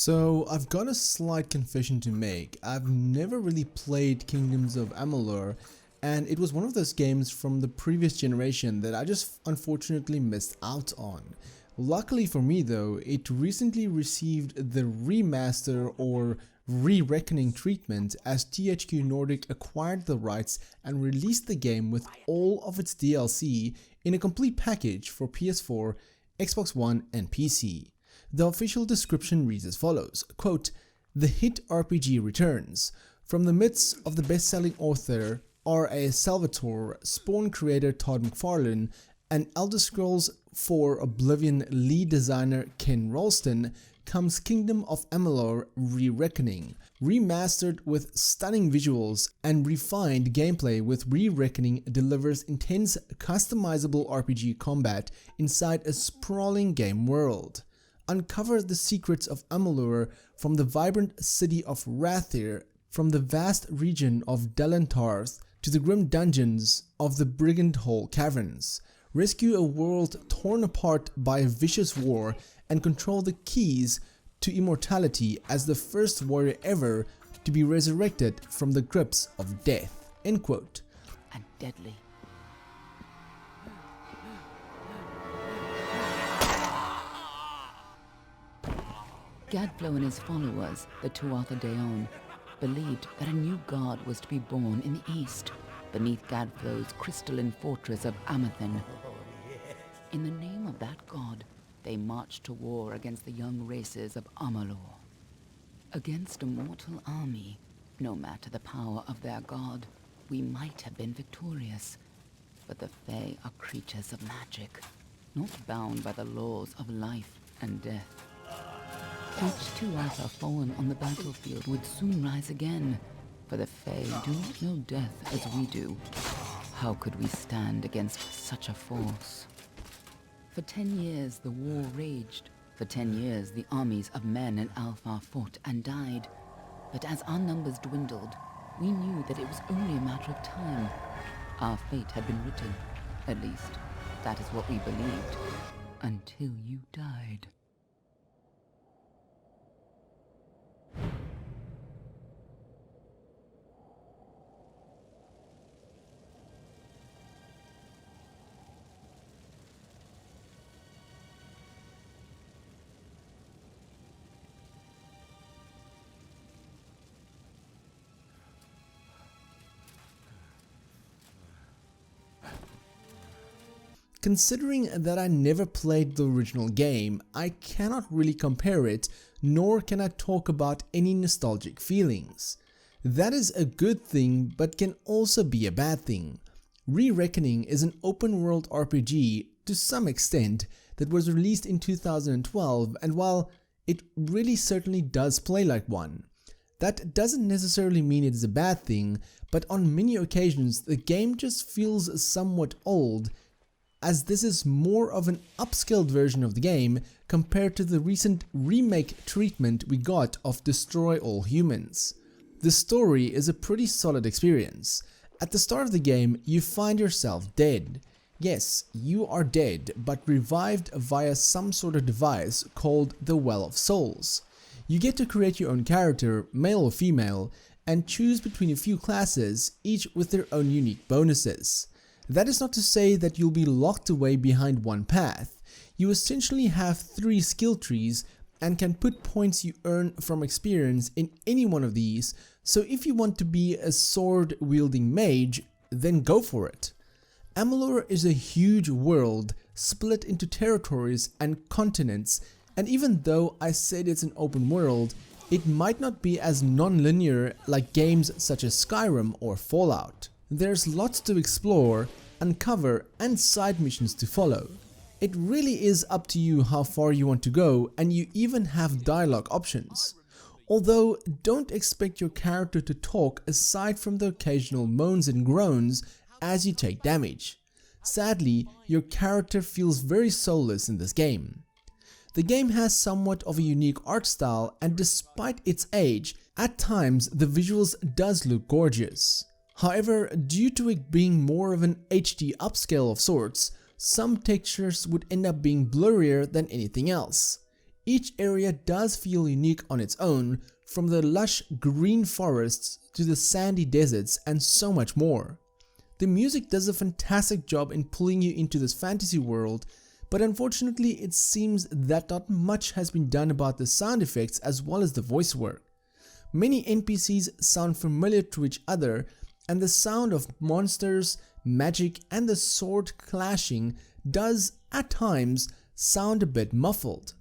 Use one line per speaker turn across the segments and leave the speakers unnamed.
So I've got a slight confession to make. I've never really played Kingdoms of Amalur, and it was one of those games from the previous generation that I just unfortunately missed out on. Luckily for me though, it recently received the remaster or re-reckoning treatment as THQ Nordic acquired the rights and released the game with all of its DLC in a complete package for PS4, Xbox One and PC. The official description reads as follows, quote, "The hit RPG returns. From the midst of the best-selling author R.A. Salvatore, Spawn creator Todd McFarlane, and Elder Scrolls IV Oblivion lead designer Ken Rolston comes Kingdom of Amalur Re-Reckoning. Remastered with stunning visuals and refined gameplay with Re-Reckoning delivers intense customizable RPG combat inside a sprawling game world. Uncover the secrets of Amalur from the vibrant city of Rathir, from the vast region of Delentarth to the grim dungeons of the Brigand Hole Caverns. Rescue a world torn apart by a vicious war and control the keys to immortality as the first warrior ever to be resurrected from the grips of death." End quote.
And deadly. Gadflow and his followers, the Tuatha Deon, believed that a new god was to be born in the east, beneath Gadflow's crystalline fortress of Amathen. In the name of that god, they marched to war against the young races of Amalur. Against a mortal army, no matter the power of their god, we might have been victorious. But the Fae are creatures of magic, not bound by the laws of life and death. Each Tuatha fallen on the battlefield would soon rise again, for the Fae do not know death as we do. How could we stand against such a force? For 10 years the war raged. For 10 years the armies of Men and Alpha fought and died. But as our numbers dwindled, we knew that it was only a matter of time. Our fate had been written. At least, that is what we believed. Until you died.
Considering that I never played the original game, I cannot really compare it, nor can I talk about any nostalgic feelings. That is a good thing, but can also be a bad thing. Re-Reckoning is an open world RPG to some extent that was released in 2012, and while it really certainly does play like one, that doesn't necessarily mean it is a bad thing, but on many occasions the game just feels somewhat old, as this is more of an upscaled version of the game compared to the recent remake treatment we got of Destroy All Humans. The story is a pretty solid experience. At the start of the game, you find yourself dead. Yes, you are dead, but revived via some sort of device called the Well of Souls. You get to create your own character, male or female, and choose between a few classes, each with their own unique bonuses. That is not to say that you'll be locked away behind one path. You essentially have 3 skill trees and can put points you earn from experience in any one of these, so if you want to be a sword-wielding mage, then go for it. Amalur is a huge world split into territories and continents, and even though I said it's an open world, it might not be as non-linear like games such as Skyrim or Fallout. There's lots to explore, uncover, and side missions to follow. It really is up to you how far you want to go, and you even have dialogue options. Although, don't expect your character to talk aside from the occasional moans and groans as you take damage. Sadly, your character feels very soulless in this game. The game has somewhat of a unique art style, and despite its age, at times the visuals does look gorgeous. However, due to it being more of an HD upscale of sorts, some textures would end up being blurrier than anything else. Each area does feel unique on its own, from the lush green forests to the sandy deserts and so much more. The music does a fantastic job in pulling you into this fantasy world, but unfortunately it seems that not much has been done about the sound effects as well as the voice work. Many NPCs sound familiar to each other, and the sound of monsters, magic and the sword clashing does at times sound a bit muffled.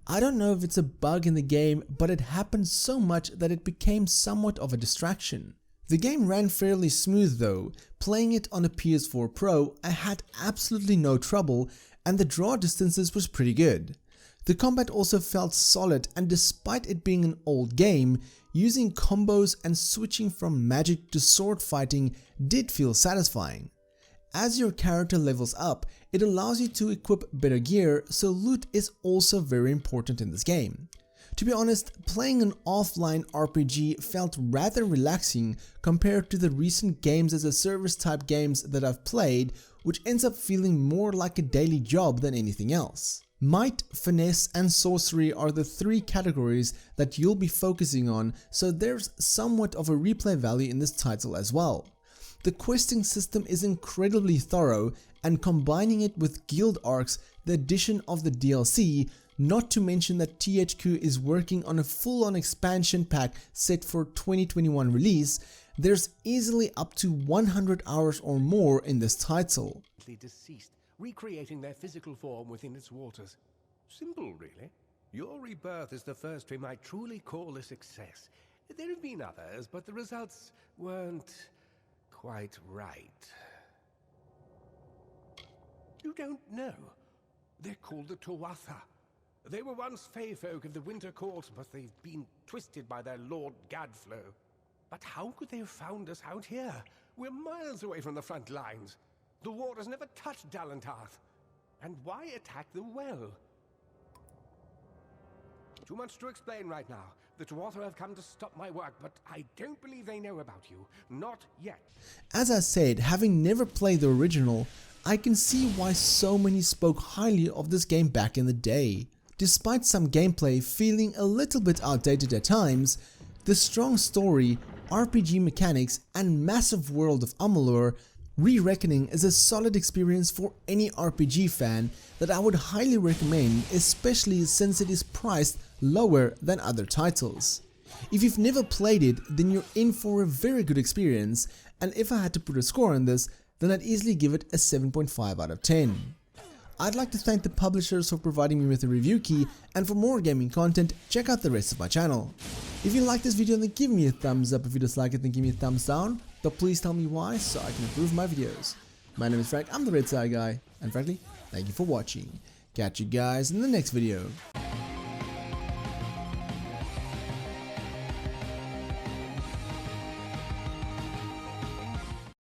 I don't know if it's a bug in the game, but it happened so much that it became somewhat of a distraction. The game ran fairly smooth though. Playing it on a PS4 Pro, I had absolutely no trouble, and the draw distances was pretty good. The combat also felt solid, and despite it being an old game, using combos and switching from magic to sword fighting did feel satisfying. As your character levels up, it allows you to equip better gear, so loot is also very important in this game. To be honest, playing an offline RPG felt rather relaxing compared to the recent games as a service type games that I've played, which ends up feeling more like a daily job than anything else. Might, finesse and sorcery are the three categories that you'll be focusing on, so there's somewhat of a replay value in this title as well. The questing system is incredibly thorough, and combining it with guild arcs, the addition of the DLC, not to mention that THQ is working on a full-on expansion pack set for 2021 release, there's easily up to 100 hours or more in this title.
Deceased, recreating their physical form within its waters. Simple, really. Your rebirth is the first we might truly call a success. There have been others, but the results weren't quite right. You don't know. They're called the Tuatha. They were once Fey folk of the Winter Court, but they've been twisted by their Lord Gadflow. But how could they have found us out here? We're miles away from the front lines. The war has never touched Dalantarth. And why attack the well? Too much to explain right now. The Tuatha have come to stop my work, but I don't believe they know about you. Not yet.
As I said, having never played the original, I can see why so many spoke highly of this game back in the day. Despite some gameplay feeling a little bit outdated at times, the strong story, RPG mechanics and massive world of Amalur, Re-Reckoning is a solid experience for any RPG fan that I would highly recommend, especially since it is priced lower than other titles. If you've never played it, then you're in for a very good experience, and if I had to put a score on this, then I'd easily give it a 7.5 out of 10. I'd like to thank the publishers for providing me with a review key, and for more gaming content, check out the rest of my channel. If you like this video, then give me a thumbs up. If you dislike it, then give me a thumbs down, but please tell me why so I can improve my videos. My name is Frank, I'm the RedTieGuy, and frankly, thank you for watching. Catch you guys in the next video.